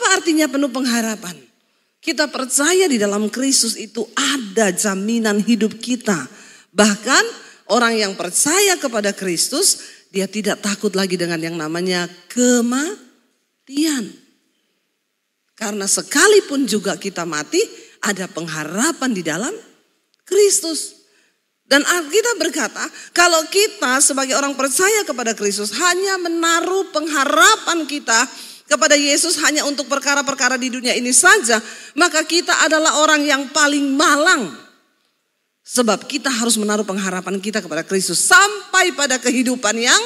Apa artinya penuh pengharapan? Kita percaya di dalam Kristus itu ada jaminan hidup kita. Bahkan orang yang percaya kepada Kristus, dia tidak takut lagi dengan yang namanya kematian. Karena sekalipun juga kita mati, ada pengharapan di dalam Kristus. Dan Alkitab berkata, kalau kita sebagai orang percaya kepada Kristus hanya menaruh pengharapan kita kepada Yesus hanya untuk perkara-perkara di dunia ini saja, maka kita adalah orang yang paling malang. Sebab kita harus menaruh pengharapan kita kepada Kristus sampai pada kehidupan yang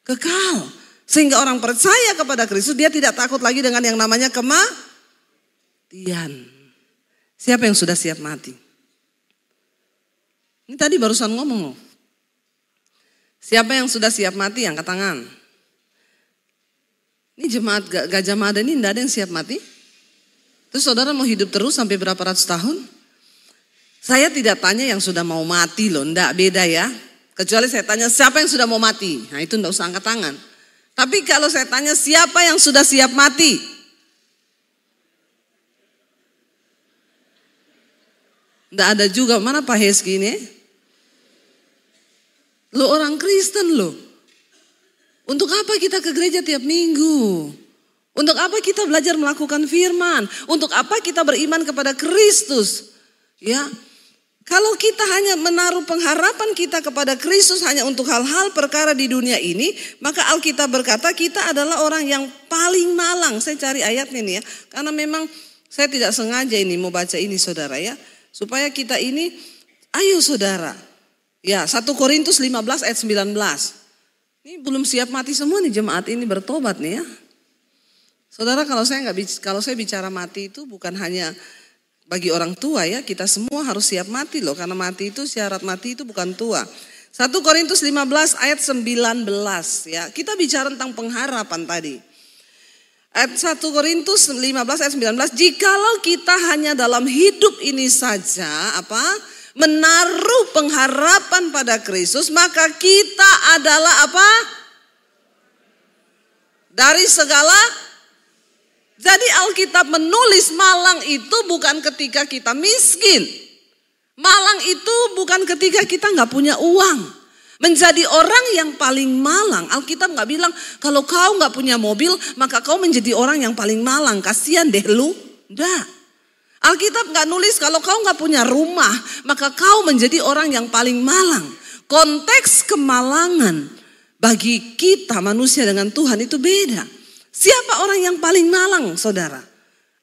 kekal. Sehingga orang percaya kepada Kristus, dia tidak takut lagi dengan yang namanya kematian. Siapa yang sudah siap mati? Ini tadi barusan ngomong loh. Siapa yang sudah siap mati? Angkat tangan. Ini jemaat Gajah Mada ini tidak ada yang siap mati. Terus saudara mau hidup terus sampai berapa ratus tahun? Saya tidak tanya yang sudah mau mati loh, enggak, beda ya. Kecuali saya tanya siapa yang sudah mau mati. Nah itu enggak usah angkat tangan. Tapi kalau saya tanya siapa yang sudah siap mati? Enggak ada juga, mana Pak Heski ini? Lo orang Kristen loh. Untuk apa kita ke gereja tiap minggu? Untuk apa kita belajar melakukan firman? Untuk apa kita beriman kepada Kristus? Ya, kalau kita hanya menaruh pengharapan kita kepada Kristus hanya untuk hal-hal perkara di dunia ini, maka Alkitab berkata kita adalah orang yang paling malang. Saya cari ayatnya nih ya, karena memang saya tidak sengaja ini mau baca ini saudara ya, supaya kita ini, ayo saudara, ya 1 Korintus 15 ayat 19. Ini belum siap mati semua nih jemaat ini bertobat nih ya. Saudara kalau saya bicara mati itu bukan hanya bagi orang tua ya, kita semua harus siap mati loh, karena mati itu syarat mati itu bukan tua. 1 Korintus 15 ayat 19 ya, kita bicara tentang pengharapan tadi. Ayat 1 Korintus 15 ayat 19, jikalau kita hanya dalam hidup ini saja menaruh pengharapan pada Kristus, maka kita adalah apa? Dari segala. Jadi Alkitab menulis malang itu bukan ketika kita miskin. Malang itu bukan ketika kita nggak punya uang. Menjadi orang yang paling malang. Alkitab nggak bilang kalau kau nggak punya mobil maka kau menjadi orang yang paling malang. Kasihan deh lu. Nggak. Alkitab nggak nulis kalau kau nggak punya rumah maka kau menjadi orang yang paling malang. Konteks kemalangan bagi kita manusia dengan Tuhan itu beda. Siapa orang yang paling malang saudara?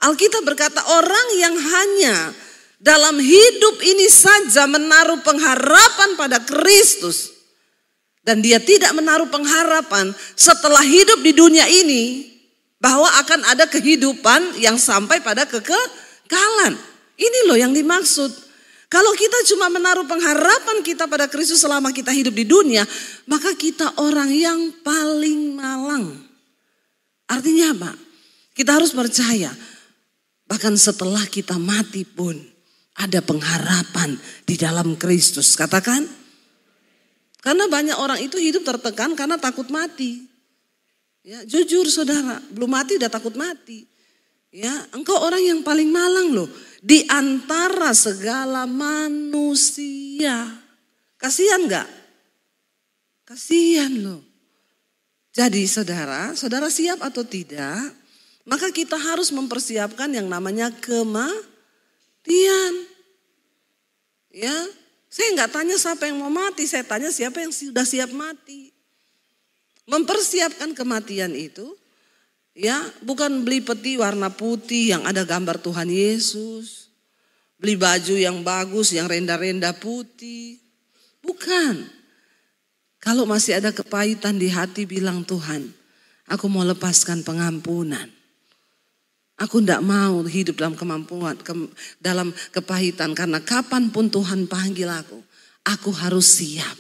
Alkitab berkata orang yang hanya dalam hidup ini saja menaruh pengharapan pada Kristus. Dan dia tidak menaruh pengharapan setelah hidup di dunia ini bahwa akan ada kehidupan yang sampai pada kekekalan. Ini loh yang dimaksud. Kalau kita cuma menaruh pengharapan kita pada Kristus selama kita hidup di dunia, maka kita orang yang paling malang. Artinya apa? Kita harus percaya bahkan setelah kita mati pun ada pengharapan di dalam Kristus. Katakan. Karena banyak orang itu hidup tertekan karena takut mati. Ya, jujur saudara, belum mati udah takut mati. Ya, engkau orang yang paling malang loh di antara segala manusia. Kasihan enggak? Kasihan loh. Jadi saudara siap atau tidak, maka kita harus mempersiapkan yang namanya kematian. Ya, saya nggak tanya siapa yang mau mati, saya tanya siapa yang sudah siap mati. Mempersiapkan kematian itu, ya bukan beli peti warna putih yang ada gambar Tuhan Yesus, beli baju yang bagus, yang renda-renda putih, bukan. Kalau masih ada kepahitan di hati bilang Tuhan, aku mau lepaskan pengampunan. Aku tidak mau hidup dalam dalam kepahitan. Karena kapanpun Tuhan panggil aku harus siap.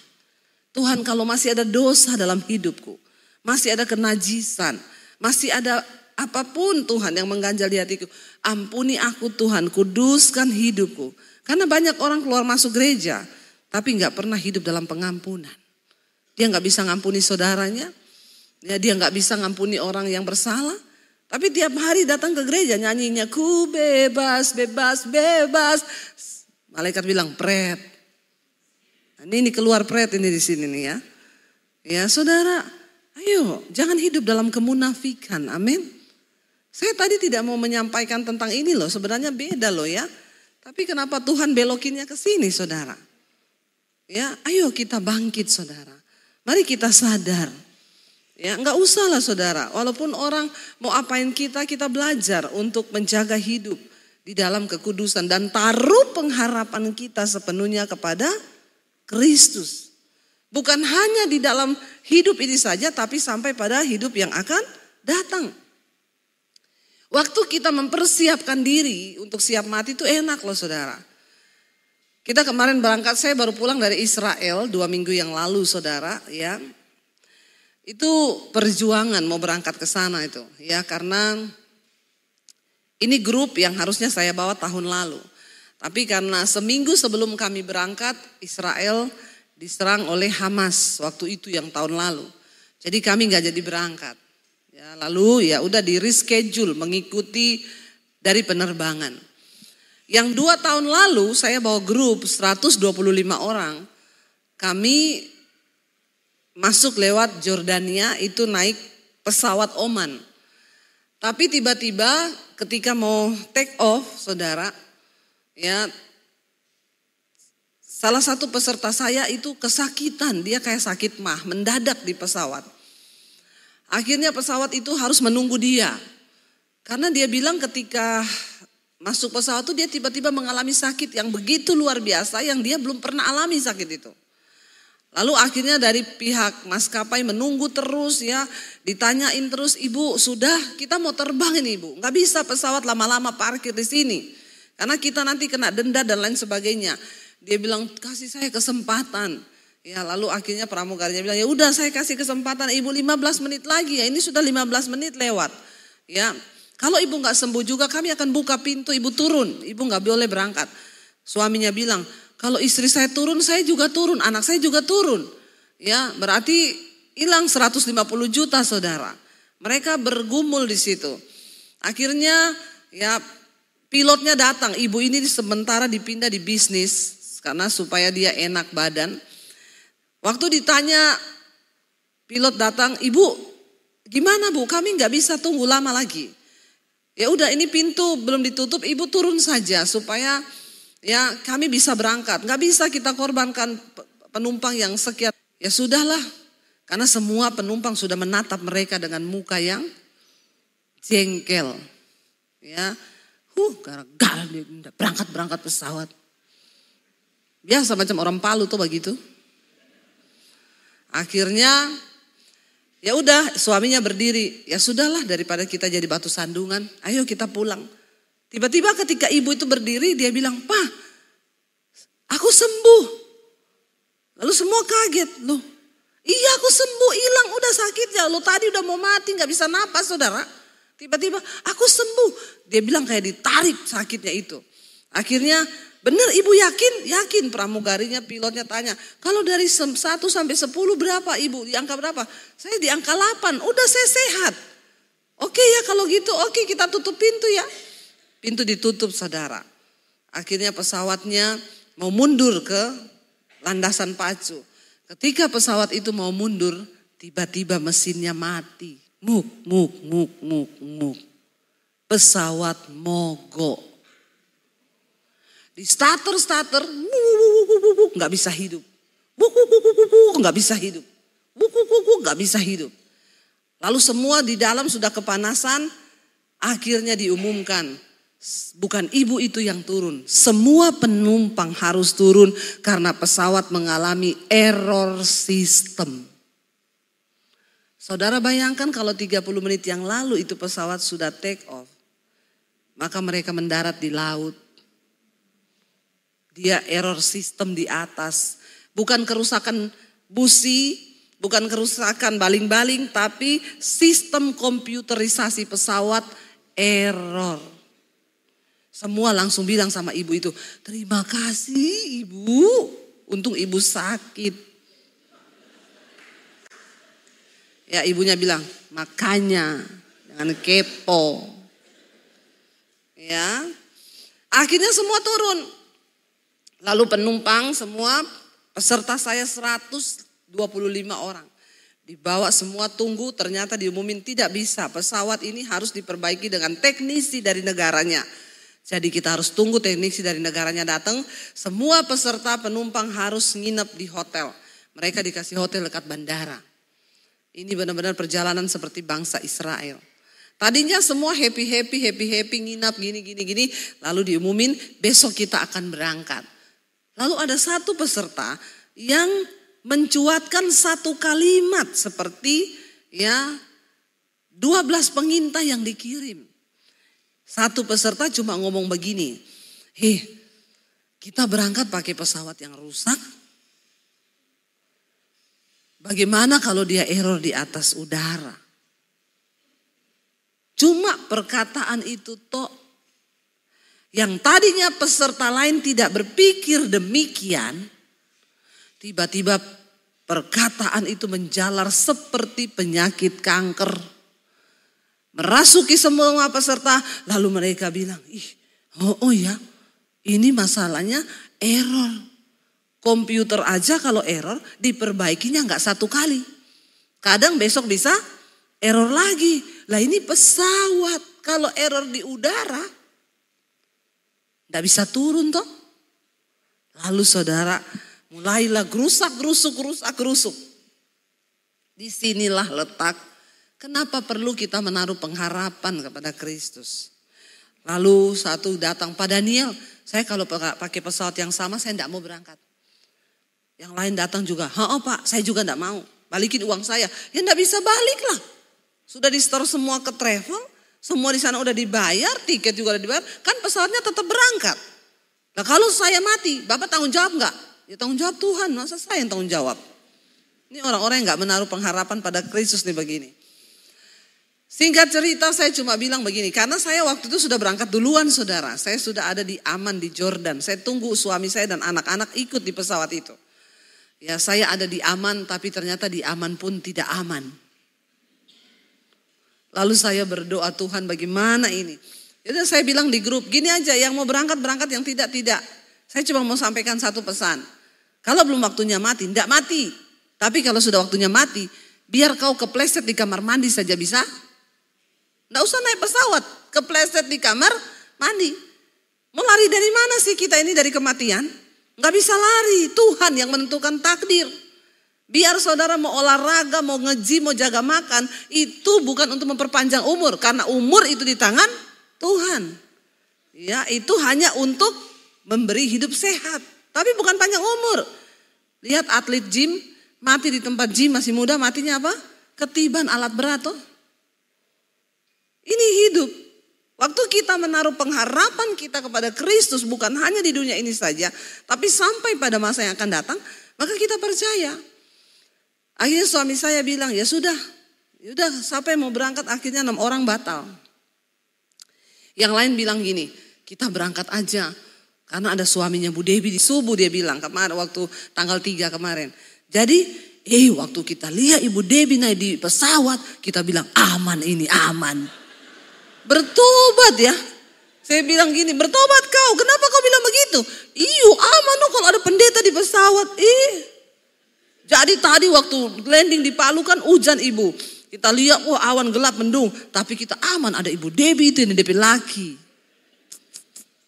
Tuhan kalau masih ada dosa dalam hidupku, masih ada kenajisan, masih ada apapun Tuhan yang mengganjal di hatiku, ampuni aku Tuhan, kuduskan hidupku. Karena banyak orang keluar masuk gereja, tapi nggak pernah hidup dalam pengampunan. Dia nggak bisa ngampuni saudaranya, ya, dia nggak bisa ngampuni orang yang bersalah. Tapi tiap hari datang ke gereja nyanyinya ku bebas, bebas, bebas. Malaikat bilang pret. Ini keluar pret ini di sini nih ya. Ya saudara, ayo jangan hidup dalam kemunafikan, amin. Saya tadi tidak mau menyampaikan tentang ini loh, sebenarnya beda loh ya. Tapi kenapa Tuhan belokinnya ke sini saudara? Ya, ayo kita bangkit saudara. Mari kita sadar. Ya, enggak usah lah saudara, walaupun orang mau apain kita belajar untuk menjaga hidup di dalam kekudusan dan taruh pengharapan kita sepenuhnya kepada Kristus. Bukan hanya di dalam hidup ini saja, tapi sampai pada hidup yang akan datang. Waktu kita mempersiapkan diri untuk siap mati itu enak loh saudara. Kita kemarin berangkat, saya baru pulang dari Israel 2 minggu yang lalu saudara ya. Itu perjuangan mau berangkat ke sana itu ya, karena ini grup yang harusnya saya bawa tahun lalu. Tapi karena seminggu sebelum kami berangkat, Israel diserang oleh Hamas waktu itu yang tahun lalu. Jadi kami nggak jadi berangkat. Ya, lalu ya udah di reschedule mengikuti dari penerbangan. Yang 2 tahun lalu saya bawa grup 125 orang. Kami masuk lewat Jordania itu naik pesawat Oman. Tapi tiba-tiba ketika mau take off saudara, ya salah satu peserta saya itu kesakitan, dia kayak sakit mah, mendadak di pesawat. Akhirnya pesawat itu harus menunggu dia. Karena dia bilang ketika masuk pesawat itu dia tiba-tiba mengalami sakit yang begitu luar biasa yang dia belum pernah alami sakit itu. Lalu akhirnya dari pihak maskapai menunggu terus ya, ditanyain terus, ibu sudah kita mau terbang ini ibu, nggak bisa pesawat lama-lama parkir di sini, karena kita nanti kena denda dan lain sebagainya. Dia bilang kasih saya kesempatan, ya lalu akhirnya pramugarinya bilang ya udah saya kasih kesempatan ibu 15 menit lagi ya, ini sudah 15 menit lewat, ya kalau ibu nggak sembuh juga kami akan buka pintu ibu turun, ibu nggak boleh berangkat. Suaminya bilang, kalau istri saya turun, saya juga turun, anak saya juga turun. Ya, berarti hilang 150 juta saudara. Mereka bergumul di situ. Akhirnya ya pilotnya datang, ibu ini sementara dipindah di bisnis karena supaya dia enak badan. Waktu ditanya pilot datang, ibu gimana bu, kami nggak bisa tunggu lama lagi. Ya udah ini pintu belum ditutup, ibu turun saja supaya ya kami bisa berangkat, nggak bisa kita korbankan penumpang yang sekian. Ya sudahlah, karena semua penumpang sudah menatap mereka dengan muka yang jengkel. Ya, gara-gara dia berangkat pesawat. Biasa macam orang Palu tuh begitu. Akhirnya, ya udah suaminya berdiri. Ya sudahlah daripada kita jadi batu sandungan, ayo kita pulang. Tiba-tiba ketika ibu itu berdiri dia bilang, "Pak, aku sembuh." Lalu semua kaget, loh iya aku sembuh, hilang udah sakitnya. Lo tadi udah mau mati gak bisa napas saudara. Tiba-tiba aku sembuh. Dia bilang kayak ditarik sakitnya itu. Akhirnya bener ibu yakin? Yakin. Pramugarinya pilotnya tanya, kalau dari 1 sampai 10 berapa ibu? Di angka berapa? Saya di angka 8, udah saya sehat. Oke ya kalau gitu, oke kita tutup pintu ya. Pintu ditutup saudara. Akhirnya pesawatnya mau mundur ke landasan pacu. Ketika pesawat itu mau mundur, tiba-tiba mesinnya mati. Muk. Pesawat mogok. Di starter, nggak bisa hidup. Nggak bisa hidup. Nggak bisa hidup. Lalu semua di dalam sudah kepanasan, akhirnya diumumkan. Bukan ibu itu yang turun, semua penumpang harus turun karena pesawat mengalami error sistem. Saudara bayangkan kalau 30 menit yang lalu itu pesawat sudah take off, maka mereka mendarat di laut. Dia error sistem di atas, bukan kerusakan busi, bukan kerusakan baling-baling, tapi sistem komputerisasi pesawat error. Semua langsung bilang sama ibu itu, terima kasih ibu, untung ibu sakit. Ya ibunya bilang, makanya Jangan kepo. Ya. Akhirnya semua turun. Lalu penumpang semua, peserta saya 125 orang. Dibawa semua tunggu, ternyata diumumin tidak bisa. Pesawat ini harus diperbaiki dengan teknisi dari negaranya. Jadi kita harus tunggu teknisi dari negaranya datang. Semua peserta penumpang harus nginep di hotel. Mereka dikasih hotel dekat bandara. Ini benar-benar perjalanan seperti bangsa Israel. Tadinya semua happy nginap gini. Lalu diumumin besok kita akan berangkat. Lalu ada satu peserta yang mencuatkan satu kalimat seperti 12 pengintai yang dikirim. Satu peserta cuma ngomong begini, kita berangkat pakai pesawat yang rusak. Bagaimana kalau dia error di atas udara? Cuma perkataan itu toh. Yang tadinya peserta lain tidak berpikir demikian, tiba-tiba perkataan itu menjalar seperti penyakit kanker. Merasuki semua peserta, lalu mereka bilang, oh ya, ini masalahnya error. Komputer aja kalau error diperbaikinya nggak satu kali. Kadang besok bisa error lagi. Lah ini pesawat kalau error di udara, nggak bisa turun toh. Lalu saudara mulailah gerusuk. Disinilah letak kenapa perlu kita menaruh pengharapan kepada Kristus. Lalu satu datang, Pak Daniel, saya kalau pakai pesawat yang sama saya nggak mau berangkat. Yang lain datang juga, Pak, saya juga nggak mau. Balikin uang saya. Ya nggak bisa balik lah. Sudah di store semua ke travel. Semua di sana udah dibayar, tiket juga udah dibayar, kan pesawatnya tetap berangkat. Nah kalau saya mati, Bapak tanggung jawab nggak? Ya tanggung jawab Tuhan, masa saya yang tanggung jawab? Ini orang-orang yang nggak menaruh pengharapan pada Kristus nih begini. Singkat cerita saya cuma bilang begini, karena saya waktu itu sudah berangkat duluan saudara. Saya sudah ada di Aman di Jordan, saya tunggu suami saya dan anak-anak ikut di pesawat itu. Ya saya ada di Aman, tapi ternyata di Aman pun tidak aman. Lalu saya berdoa, Tuhan bagaimana ini? Jadi saya bilang di grup, gini aja yang mau berangkat, yang tidak. Saya cuma mau sampaikan satu pesan. Kalau belum waktunya mati, tidak mati. Tapi kalau sudah waktunya mati, biar kau kepleset di kamar mandi saja bisa. Tidak usah naik pesawat, kepleset di kamar mandi. Mau lari dari mana sih kita ini dari kematian? Nggak bisa lari, Tuhan yang menentukan takdir. Biar saudara mau olahraga, mau nge-gym, mau jaga makan, itu bukan untuk memperpanjang umur. Karena umur itu di tangan Tuhan. Ya, itu hanya untuk memberi hidup sehat. Tapi bukan panjang umur. Lihat atlet gym, mati di tempat gym masih muda, matinya apa? Ketiban alat berat toh. Ini hidup. Waktu kita menaruh pengharapan kita kepada Kristus bukan hanya di dunia ini saja. Tapi sampai pada masa yang akan datang, maka kita percaya. Akhirnya suami saya bilang, ya sudah siapa yang mau berangkat, akhirnya 6 orang batal. Yang lain bilang gini, kita berangkat aja. Karena ada suaminya Bu Debi di subuh dia bilang, kemarin waktu tanggal 3 kemarin. Jadi waktu kita lihat Ibu Debi naik di pesawat, kita bilang aman ini, aman. Bertobat ya. Saya bilang gini, bertobat kau, kenapa kau bilang begitu? Aman dong kalau ada pendeta di pesawat. Jadi tadi waktu landing di Palu kan hujan Ibu. Kita lihat awan gelap mendung. Tapi kita aman, ada Ibu Debi itu yang DP laki.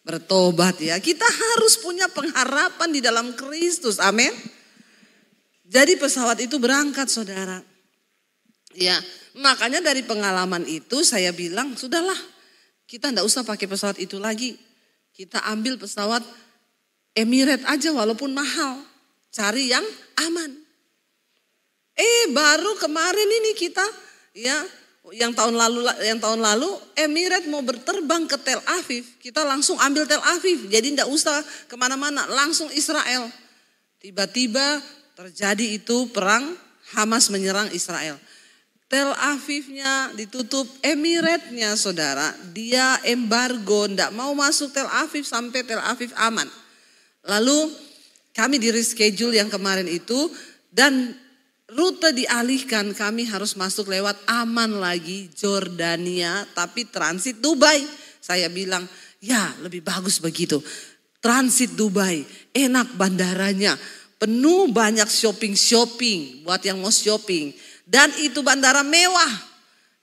Bertobat ya. Kita harus punya pengharapan di dalam Kristus. Amin. Jadi pesawat itu berangkat saudara. Ya, makanya dari pengalaman itu saya bilang sudahlah. Kita enggak usah pakai pesawat itu lagi. Kita ambil pesawat Emirates aja walaupun mahal. Cari yang aman. Baru kemarin ini kita yang tahun lalu Emirates mau berterbang ke Tel Aviv, kita langsung ambil Tel Aviv, jadi tidak usah kemana-mana, langsung Israel. Tiba-tiba terjadi itu perang, Hamas menyerang Israel. Tel Avivnya ditutup, Emirates-nya saudara, dia embargo, tidak mau masuk Tel Aviv sampai Tel Aviv aman. Lalu kami di reschedule yang kemarin itu dan rute dialihkan, kami harus masuk lewat aman lagi Jordania, tapi transit Dubai. Saya bilang, ya lebih bagus begitu. Transit Dubai, enak bandaranya, penuh banyak shopping buat yang mau shopping. Dan itu bandara mewah.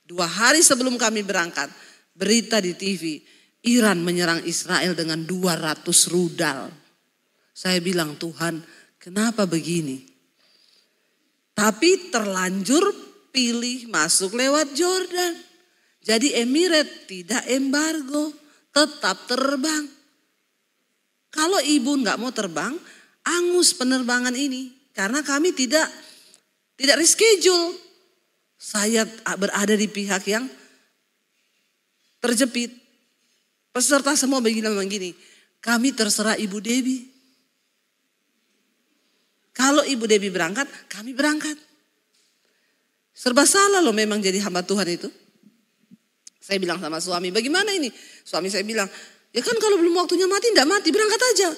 2 hari sebelum kami berangkat, berita di TV, Iran menyerang Israel dengan 200 rudal. Saya bilang, Tuhan, kenapa begini? Tapi terlanjur pilih masuk lewat Jordan. Jadi Emirat tidak embargo, tetap terbang. Kalau ibu nggak mau terbang, angus penerbangan ini. Karena kami tidak reschedule. Saya berada di pihak yang terjepit. Peserta semua bilang begini, kami terserah Ibu Debbie. Kalau Ibu Debbie berangkat, kami berangkat. Serba salah loh memang jadi hamba Tuhan itu. Saya bilang sama suami, bagaimana ini? Suami saya bilang, ya kan kalau belum waktunya mati, enggak mati, berangkat aja.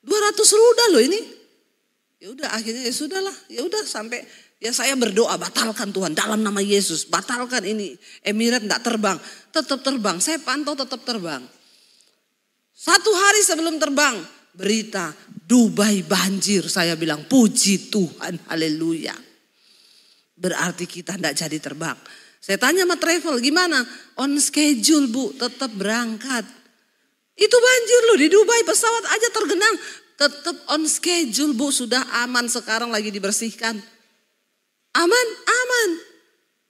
200 rudal loh ini. Ya udah akhirnya ya sudahlah, ya udah sampai ya saya berdoa, batalkan Tuhan dalam nama Yesus, batalkan ini. Emirat enggak terbang, tetap terbang. Saya pantau tetap terbang. 1 hari sebelum terbang, berita Dubai banjir. Saya bilang puji Tuhan, haleluya. Berarti kita enggak jadi terbang. Saya tanya sama travel, gimana? On schedule Bu, tetap berangkat. Itu banjir loh di Dubai, pesawat aja tergenang. Tetap on schedule Bu, sudah aman, sekarang lagi dibersihkan. Aman, aman.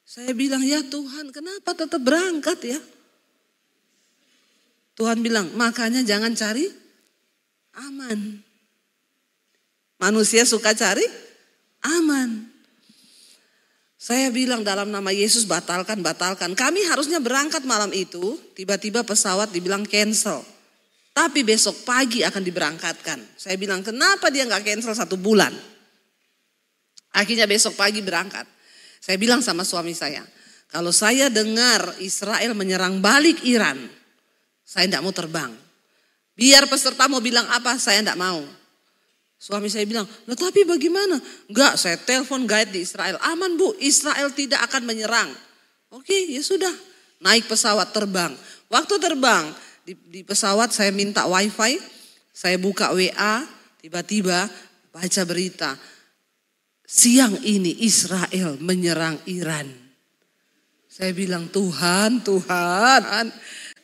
Saya bilang, ya Tuhan kenapa tetap berangkat ya? Tuhan bilang, makanya jangan cari aman. Manusia suka cari aman. Saya bilang dalam nama Yesus batalkan. Kami harusnya berangkat malam itu, tiba-tiba pesawat dibilang cancel. Tapi besok pagi akan diberangkatkan. Saya bilang kenapa dia gak cancel 1 bulan. Akhirnya besok pagi berangkat. Saya bilang sama suami saya, kalau saya dengar Israel menyerang balik Iran, saya tidak mau terbang. Biar peserta mau bilang apa, saya tidak mau. Suami saya bilang, nah tapi bagaimana? Enggak, saya telepon guide di Israel. Aman Bu, Israel tidak akan menyerang. Oke, ya sudah. Naik pesawat terbang. Waktu terbang, di pesawat saya minta wifi. Saya buka WA, tiba-tiba baca berita. Siang ini Israel menyerang Iran. Saya bilang, Tuhan,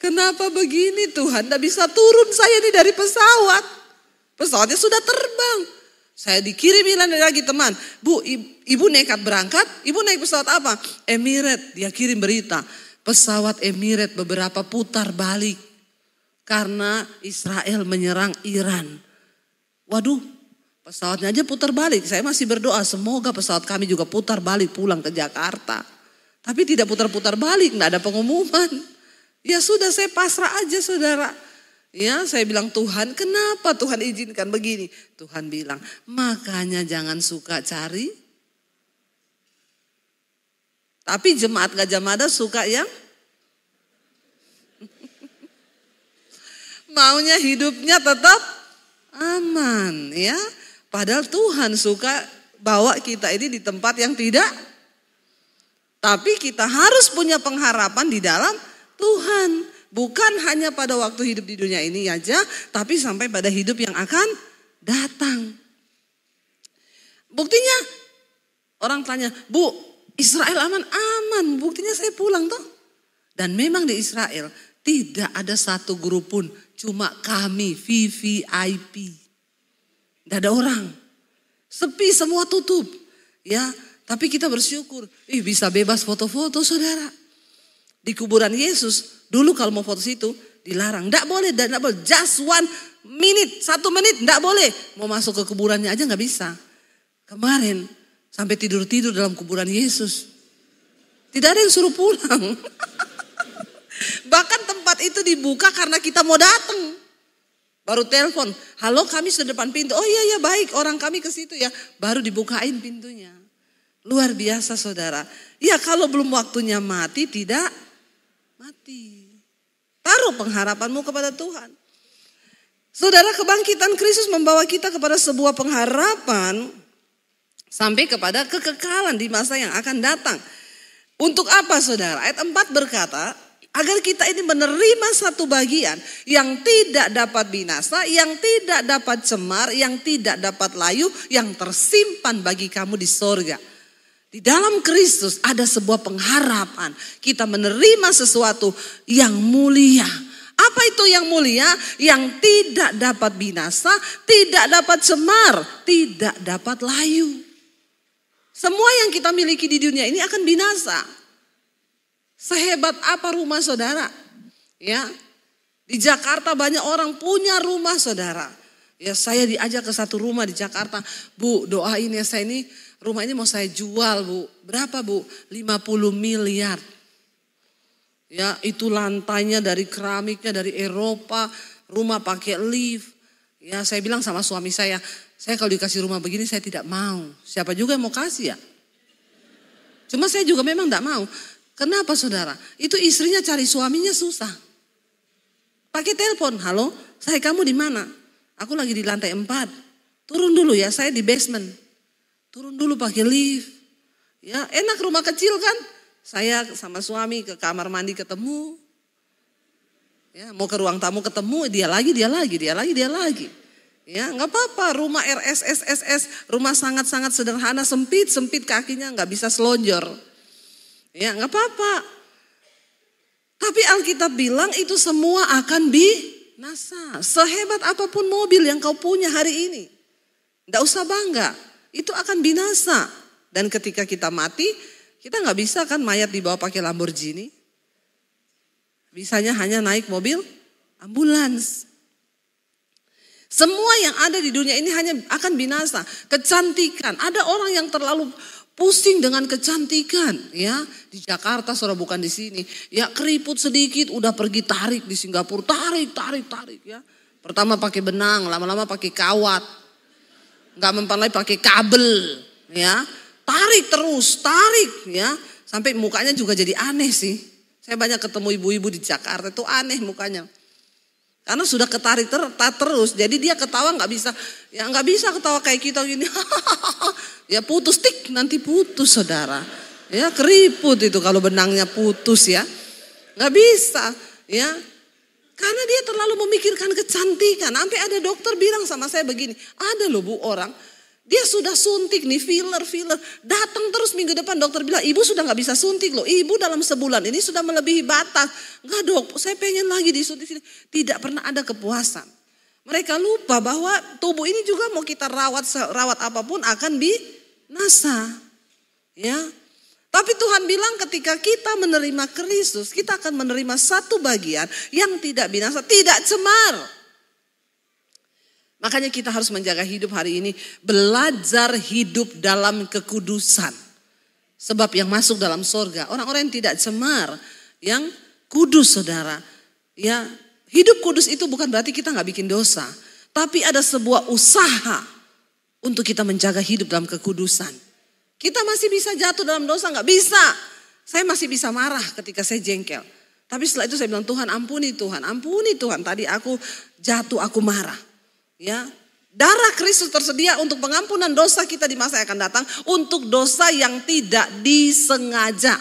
kenapa begini Tuhan? Tidak bisa turun saya ini dari pesawat. Pesawatnya sudah terbang. Saya dikirimin lagi teman. Bu, ibu nekat berangkat. Ibu naik pesawat apa? Emirat. Dia kirim berita. Pesawat Emirat beberapa putar balik. Karena Israel menyerang Iran. Waduh, pesawatnya aja putar balik. Saya masih berdoa semoga pesawat kami juga putar balik pulang ke Jakarta. Tapi tidak putar-putar balik. Nggak ada pengumuman. Ya sudah, saya pasrah aja saudara. Ya, saya bilang Tuhan, kenapa Tuhan izinkan begini? Tuhan bilang, makanya jangan suka cari. Tapi jemaat Gajah Mada suka yang maunya hidupnya tetap aman, ya. Padahal Tuhan suka bawa kita ini di tempat yang tidak. Tapi kita harus punya pengharapan di dalam Tuhan. Bukan hanya pada waktu hidup di dunia ini aja, tapi sampai pada hidup yang akan datang. Buktinya orang tanya, Bu, Israel aman? Aman, buktinya saya pulang toh. Dan memang di Israel tidak ada satu grup pun, cuma kami VVIP. Tidak ada orang, sepi semua tutup. Ya, tapi kita bersyukur, bisa bebas foto-foto saudara. Di kuburan Yesus, dulu kalau mau foto situ dilarang. Tidak boleh, just 1 minute, 1 menit tidak boleh. Mau masuk ke kuburannya aja nggak bisa. Kemarin sampai tidur-tidur dalam kuburan Yesus. Tidak ada yang suruh pulang. Bahkan tempat itu dibuka karena kita mau datang. Baru telepon, halo kami sudah depan pintu. Oh iya baik, orang kami ke situ ya. Baru dibukain pintunya. Luar biasa saudara. Ya kalau belum waktunya mati, tidak mati. Taruh pengharapanmu kepada Tuhan. Saudara, kebangkitan Kristus membawa kita kepada sebuah pengharapan sampai kepada kekekalan di masa yang akan datang. Untuk apa saudara? Ayat 4 berkata, agar kita ini menerima satu bagian yang tidak dapat binasa, yang tidak dapat cemar, yang tidak dapat layu, yang tersimpan bagi kamu di sorga. Di dalam Kristus ada sebuah pengharapan. Kita menerima sesuatu yang mulia. Apa itu yang mulia? Yang tidak dapat binasa, tidak dapat cemar, tidak dapat layu. Semua yang kita miliki di dunia ini akan binasa. Sehebat apa rumah saudara? Ya, di Jakarta banyak orang punya rumah saudara. Ya, saya diajak ke satu rumah di Jakarta. Bu, doain ya, saya ini rumah ini mau saya jual, Bu. Berapa, Bu? 50 miliar. Ya, itu lantainya dari keramiknya dari Eropa, rumah pakai lift. Ya, saya bilang sama suami saya kalau dikasih rumah begini saya tidak mau. Siapa juga yang mau kasih ya? Cuma saya juga memang tidak mau. Kenapa saudara? Itu istrinya cari suaminya susah. Pakai telepon, halo, saya kamu di mana? Aku lagi di lantai 4. Turun dulu ya, saya di basement. Turun dulu pakai lift. Ya, enak rumah kecil kan? Saya sama suami ke kamar mandi ketemu. Ya, mau ke ruang tamu ketemu, dia lagi. Ya, nggak apa-apa, rumah RSSSS, rumah sangat-sangat sederhana, sempit kakinya, nggak bisa selonjor. Ya, nggak apa-apa. Tapi Alkitab bilang itu semua akan binasa. Sehebat apapun mobil yang kau punya hari ini, nggak usah bangga, itu akan binasa. Dan ketika kita mati, kita nggak bisa kan mayat dibawa pakai Lamborghini. Bisanya hanya naik mobil ambulans. Semua yang ada di dunia ini hanya akan binasa. Kecantikan, ada orang yang terlalu pusing dengan kecantikan, ya. Di Jakarta, saudara, bukan di sini. Ya, keriput sedikit udah pergi tarik di Singapura, tarik ya. Pertama pakai benang, lama-lama pakai kawat. Enggak mempan lagi pakai kabel, ya. Tarik ya. Sampai mukanya juga jadi aneh sih. Saya banyak ketemu ibu-ibu di Jakarta, itu aneh mukanya. Karena sudah ketarik terus, jadi dia ketawa nggak bisa ketawa kayak kita gini, ya putus nanti putus saudara, ya keriput itu kalau benangnya putus ya, nggak bisa, ya, karena dia terlalu memikirkan kecantikan. Sampai ada dokter bilang sama saya begini, ada loh Bu orang, dia sudah suntik nih filler, datang terus minggu depan dokter bilang ibu sudah nggak bisa suntik loh, ibu dalam sebulan ini sudah melebihi batas. Nggak dok, saya pengen lagi disuntik. Tidak pernah ada kepuasan. Mereka lupa bahwa tubuh ini juga mau kita rawat apapun akan binasa, ya. Tapi Tuhan bilang ketika kita menerima Kristus, kita akan menerima satu bagian yang tidak binasa, tidak cemar. Makanya kita harus menjaga hidup hari ini, belajar hidup dalam kekudusan. Sebab yang masuk dalam sorga, orang-orang yang tidak cemar, yang kudus saudara. Ya, hidup kudus itu bukan berarti kita gak bikin dosa. Tapi ada sebuah usaha untuk kita menjaga hidup dalam kekudusan. Kita masih bisa jatuh dalam dosa, gak bisa. Saya masih bisa marah ketika saya jengkel. Tapi setelah itu saya bilang, Tuhan ampuni Tuhan. Tadi aku jatuh, aku marah. Ya, darah Kristus tersedia untuk pengampunan dosa kita di masa yang akan datang, untuk dosa yang tidak disengaja.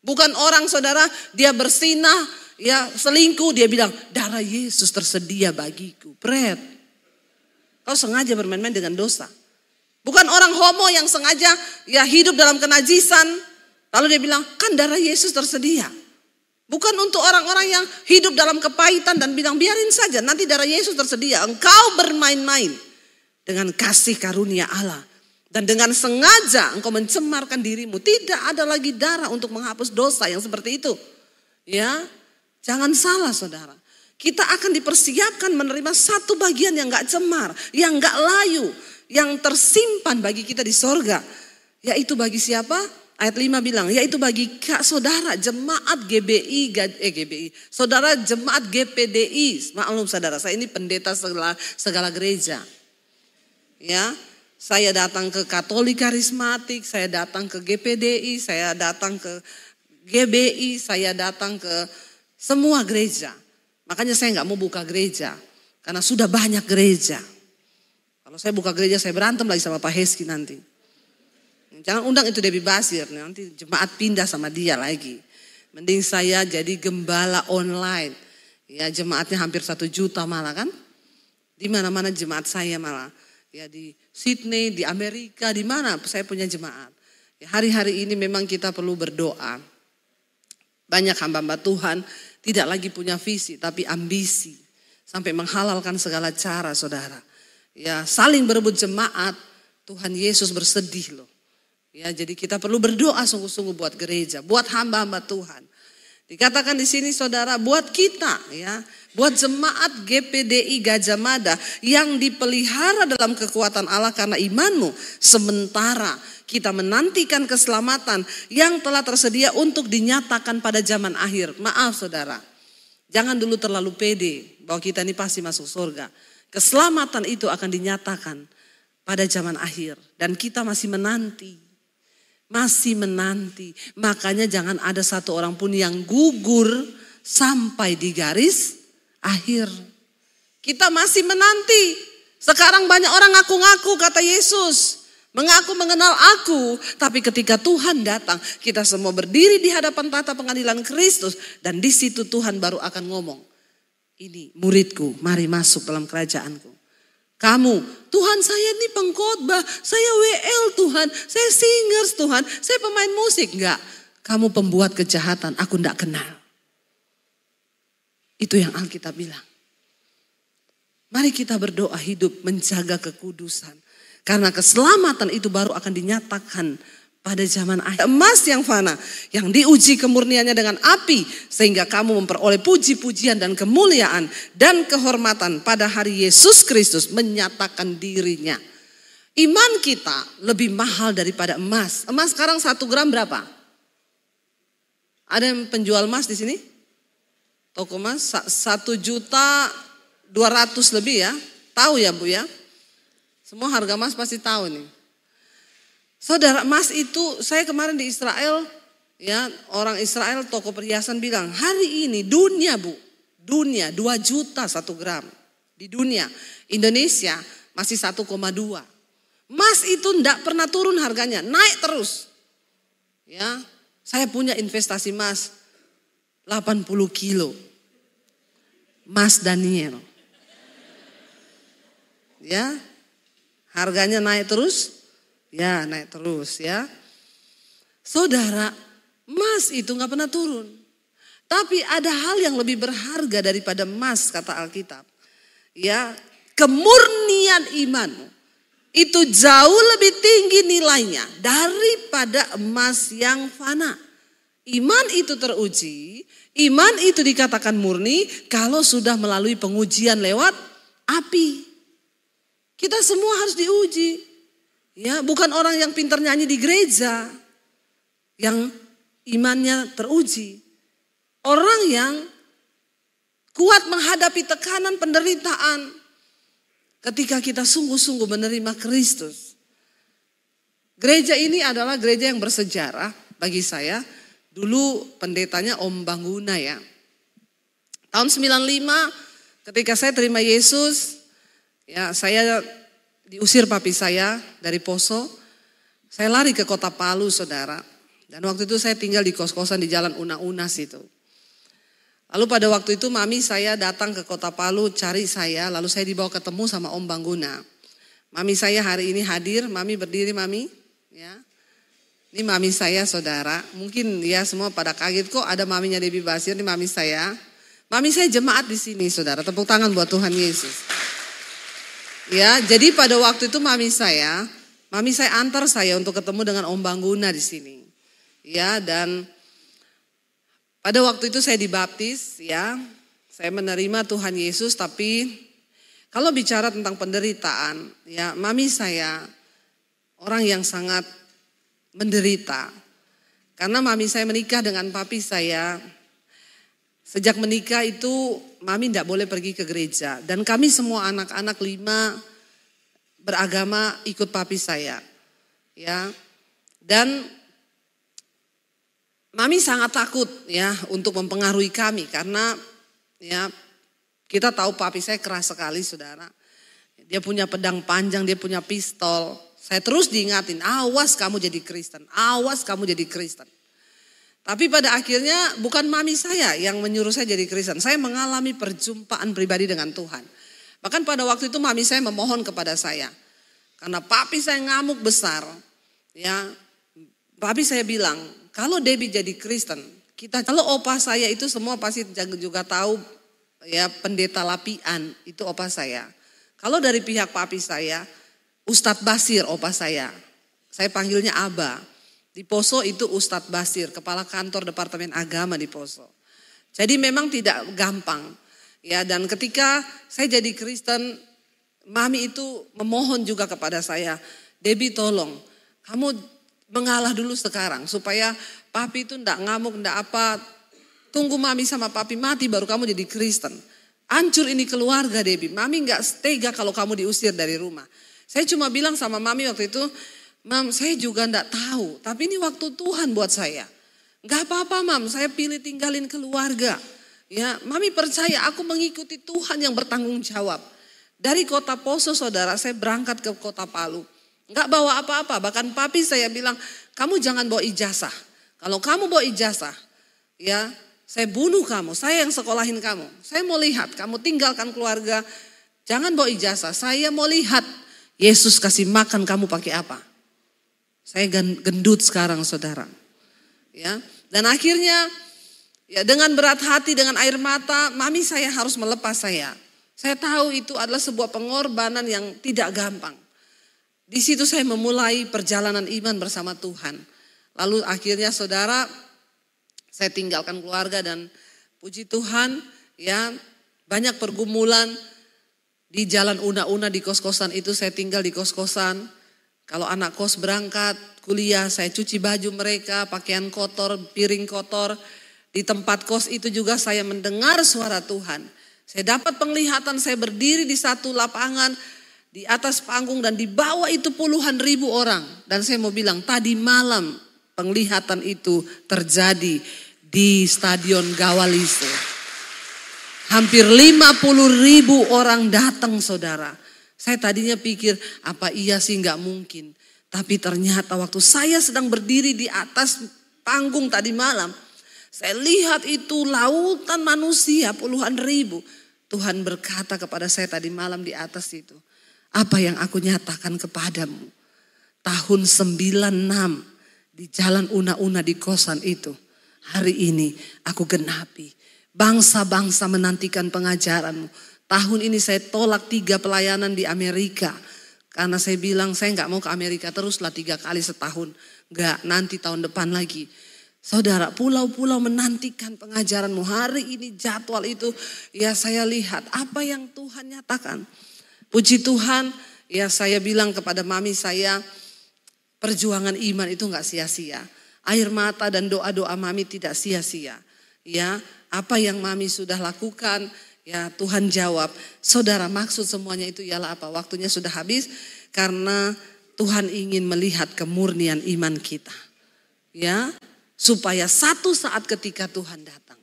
Bukan orang saudara, dia bersinah, ya selingkuh, dia bilang darah Yesus tersedia bagiku. Pret, kau sengaja bermain-main dengan dosa. Bukan orang homo yang sengaja ya hidup dalam kenajisan, lalu dia bilang kan darah Yesus tersedia. Bukan untuk orang-orang yang hidup dalam kepahitan dan bilang biarin saja nanti darah Yesus tersedia. Engkau bermain-main dengan kasih karunia Allah. Dan dengan sengaja engkau mencemarkan dirimu. Tidak ada lagi darah untuk menghapus dosa yang seperti itu. Ya, jangan salah saudara. Kita akan dipersiapkan menerima satu bagian yang gak cemar, yang gak layu, yang tersimpan bagi kita di sorga. Yaitu bagi siapa? Ayat 5 bilang, yaitu bagi saudara jemaat GBI, saudara jemaat GPDI. Maklum saudara, saya ini pendeta segala gereja. Ya, saya datang ke Katolik Karismatik, saya datang ke GPDI, saya datang ke GBI, saya datang ke semua gereja. Makanya saya nggak mau buka gereja, karena sudah banyak gereja. Kalau saya buka gereja, saya berantem lagi sama Pak Heski nanti. Jangan undang itu Debbie Basir, nanti jemaat pindah sama dia lagi. Mending saya jadi gembala online. Ya jemaatnya hampir 1 juta malah kan. Di mana-mana jemaat saya malah. Ya di Sydney, di Amerika, di mana saya punya jemaat. Ya, hari-hari ini memang kita perlu berdoa. Banyak hamba-hamba Tuhan tidak lagi punya visi tapi ambisi. Sampai menghalalkan segala cara saudara. Ya saling berebut jemaat, Tuhan Yesus bersedih loh. Ya jadi kita perlu berdoa sungguh-sungguh buat gereja, buat hamba-hamba Tuhan. Dikatakan di sini saudara, buat kita ya, buat jemaat GPDI Gajah Mada yang dipelihara dalam kekuatan Allah karena imanmu. Sementara kita menantikan keselamatan yang telah tersedia untuk dinyatakan pada zaman akhir. Maaf saudara, jangan dulu terlalu pede bahwa kita ini pasti masuk surga. Keselamatan itu akan dinyatakan pada zaman akhir dan kita masih menanti. Masih menanti. Makanya jangan ada satu orang pun yang gugur sampai di garis akhir. Kita masih menanti. Sekarang banyak orang ngaku-ngaku kata Yesus. Mengaku mengenal aku. Tapi ketika Tuhan datang, kita semua berdiri di hadapan tahta pengadilan Kristus. Dan di situ Tuhan baru akan ngomong. Ini muridku, mari masuk dalam kerajaanku. Kamu, Tuhan saya ini pengkhotbah, saya WL Tuhan, saya singers Tuhan, saya pemain musik. Enggak, kamu pembuat kejahatan, aku enggak kenal. Itu yang Alkitab bilang. Mari kita berdoa hidup menjaga kekudusan. Karena keselamatan itu baru akan dinyatakan pada zaman akhir. Emas yang fana, yang diuji kemurniannya dengan api. Sehingga kamu memperoleh puji-pujian dan kemuliaan dan kehormatan pada hari Yesus Kristus menyatakan dirinya. Iman kita lebih mahal daripada emas. Emas sekarang 1 gram berapa? Ada yang penjual emas di sini? Toko emas 1.200.000 lebih ya. Tahu ya Bu ya? Semua harga emas pasti tahu nih. Saudara, emas itu saya kemarin di Israel, ya orang Israel toko perhiasan bilang hari ini dunia Bu, dunia 2 juta 1 gram di dunia. Indonesia masih 1,2. Emas itu enggak pernah turun harganya, naik terus. Ya, saya punya investasi emas 80 kilo. Mas Daniel. Ya, harganya naik terus. Ya naik terus ya. Saudara, emas itu gak pernah turun. Tapi ada hal yang lebih berharga daripada emas kata Alkitab. Ya, kemurnian imanmu itu jauh lebih tinggi nilainya daripada emas yang fana. Iman itu teruji, iman itu dikatakan murni kalau sudah melalui pengujian lewat api. Kita semua harus diuji. Ya, bukan orang yang pintar nyanyi di gereja yang imannya teruji. Orang yang kuat menghadapi tekanan penderitaan ketika kita sungguh-sungguh menerima Kristus. Gereja ini adalah gereja yang bersejarah bagi saya. Dulu pendetanya Om Bangguna ya. Tahun 95 ketika saya terima Yesus, ya saya diusir papi saya dari Poso. Saya lari ke kota Palu saudara. Dan waktu itu saya tinggal di kos-kosan di Jalan Una-Una situ. Lalu pada waktu itu mami saya datang ke kota Palu cari saya. Lalu saya dibawa ketemu sama Om Bangguna. Mami saya hari ini hadir. Mami berdiri mami. Ya. Ini mami saya saudara. Mungkin ya semua pada kaget kok ada maminya Debbie Basir. Ini mami saya. Mami saya jemaat di sini saudara. Tepuk tangan buat Tuhan Yesus. Ya, jadi pada waktu itu mami saya antar saya untuk ketemu dengan Om Bangguna di sini. Ya, dan pada waktu itu saya dibaptis, ya. Saya menerima Tuhan Yesus, tapi kalau bicara tentang penderitaan, ya, mami saya orang yang sangat menderita. Karena mami saya menikah dengan papi saya. Sejak menikah itu mami tidak boleh pergi ke gereja. Dan kami semua anak-anak 5 beragama ikut papi saya. Ya. Dan mami sangat takut ya untuk mempengaruhi kami. Karena ya kita tahu papi saya keras sekali saudara. Dia punya pedang panjang, dia punya pistol. Saya terus diingatin, awas kamu jadi Kristen, awas kamu jadi Kristen. Tapi pada akhirnya bukan mami saya yang menyuruh saya jadi Kristen. Saya mengalami perjumpaan pribadi dengan Tuhan. Bahkan pada waktu itu mami saya memohon kepada saya. Karena papi saya ngamuk besar. Ya, papi saya bilang, kalau Debbie jadi Kristen, kalau opa saya itu semua pasti juga tahu ya, pendeta Lapian itu opa saya. Kalau dari pihak papi saya, Ustadz Basir opa saya panggilnya Aba. Di Poso itu Ustadz Basir, kepala kantor Departemen Agama di Poso. Jadi memang tidak gampang. Ya, dan ketika saya jadi Kristen, mami itu memohon juga kepada saya, Debbie tolong, kamu mengalah dulu sekarang supaya papi itu enggak ngamuk, enggak apa. Tunggu mami sama papi mati baru kamu jadi Kristen. Hancur ini keluarga Debbie, mami enggak tega kalau kamu diusir dari rumah. Saya cuma bilang sama mami waktu itu, Mam, saya juga enggak tahu, tapi ini waktu Tuhan buat saya. Enggak apa-apa Mam, saya pilih tinggalin keluarga. Ya, mami percaya aku mengikuti Tuhan yang bertanggung jawab. Dari kota Poso saudara, saya berangkat ke kota Palu. Enggak bawa apa-apa, bahkan papi saya bilang, kamu jangan bawa ijazah. Kalau kamu bawa ijazah, ya saya bunuh kamu, saya yang sekolahin kamu. Saya mau lihat, kamu tinggalkan keluarga, jangan bawa ijazah. Saya mau lihat Yesus kasih makan kamu pakai apa. Saya gendut sekarang saudara. Ya, dan akhirnya ya dengan berat hati, dengan air mata, mami saya harus melepas saya. Saya tahu itu adalah sebuah pengorbanan yang tidak gampang. Di situ saya memulai perjalanan iman bersama Tuhan. Lalu akhirnya saudara, saya tinggalkan keluarga dan puji Tuhan ya banyak pergumulan di jalan Una-Una di kos-kosan itu, saya tinggal di kos-kosan. Kalau anak kos berangkat kuliah, saya cuci baju mereka, pakaian kotor, piring kotor. Di tempat kos itu juga saya mendengar suara Tuhan. Saya dapat penglihatan, saya berdiri di satu lapangan, di atas panggung dan di bawah itu puluhan ribu orang. Dan saya mau bilang, tadi malam penglihatan itu terjadi di Stadion Gawaliso. Hampir 50.000 orang datang saudara. Saya tadinya pikir apa iya sih nggak mungkin. Tapi ternyata waktu saya sedang berdiri di atas panggung tadi malam. Saya lihat itu lautan manusia puluhan ribu. Tuhan berkata kepada saya tadi malam di atas itu. Apa yang aku nyatakan kepadamu. Tahun 96 di jalan Una-Una di kosan itu. Hari ini aku genapi. Bangsa-bangsa menantikan pengajaranmu. Tahun ini saya tolak 3 pelayanan di Amerika. Karena saya bilang saya gak mau ke Amerika teruslah 3 kali setahun. Gak, nanti tahun depan lagi. Saudara, pulau-pulau menantikan pengajaranmu. Hari ini jadwal itu ya saya lihat apa yang Tuhan nyatakan. Puji Tuhan, ya saya bilang kepada mami saya, perjuangan iman itu gak sia-sia. Air mata dan doa-doa mami tidak sia-sia. Ya, apa yang mami sudah lakukan, ya Tuhan jawab. Saudara, maksud semuanya itu ialah apa? Waktunya sudah habis karena Tuhan ingin melihat kemurnian iman kita. Ya, supaya satu saat ketika Tuhan datang,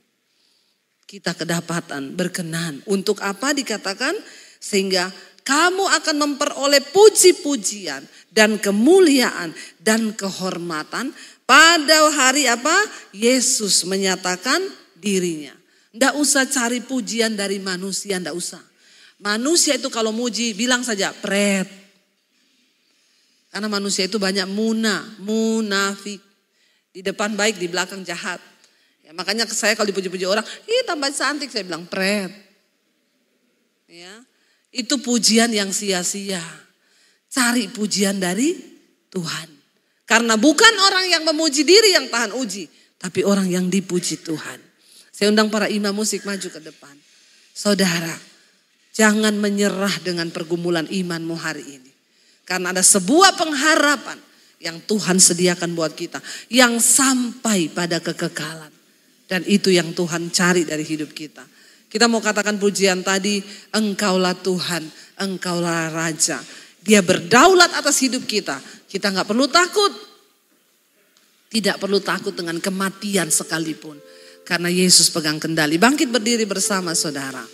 kita kedapatan berkenan. Untuk apa dikatakan? Sehingga kamu akan memperoleh puji-pujian dan kemuliaan dan kehormatan pada hari apa? Yesus menyatakan dirinya. Nggak usah cari pujian dari manusia, nggak usah. Manusia itu kalau muji bilang saja pret. Karena manusia itu banyak munafik. Di depan baik, di belakang jahat. Ya, makanya saya kalau dipuji-puji orang, tambah cantik, saya bilang pret. Ya, itu pujian yang sia-sia. Cari pujian dari Tuhan. Karena bukan orang yang memuji diri yang tahan uji, tapi orang yang dipuji Tuhan. Saya undang para imam musik maju ke depan. Saudara, jangan menyerah dengan pergumulan imanmu hari ini. Karena ada sebuah pengharapan yang Tuhan sediakan buat kita. Yang sampai pada kekekalan. Dan itu yang Tuhan cari dari hidup kita. Kita mau katakan pujian tadi, Engkaulah Tuhan, Engkaulah Raja. Dia berdaulat atas hidup kita. Kita gak perlu takut. Tidak perlu takut dengan kematian sekalipun. Karena Yesus pegang kendali. Bangkit berdiri bersama saudara.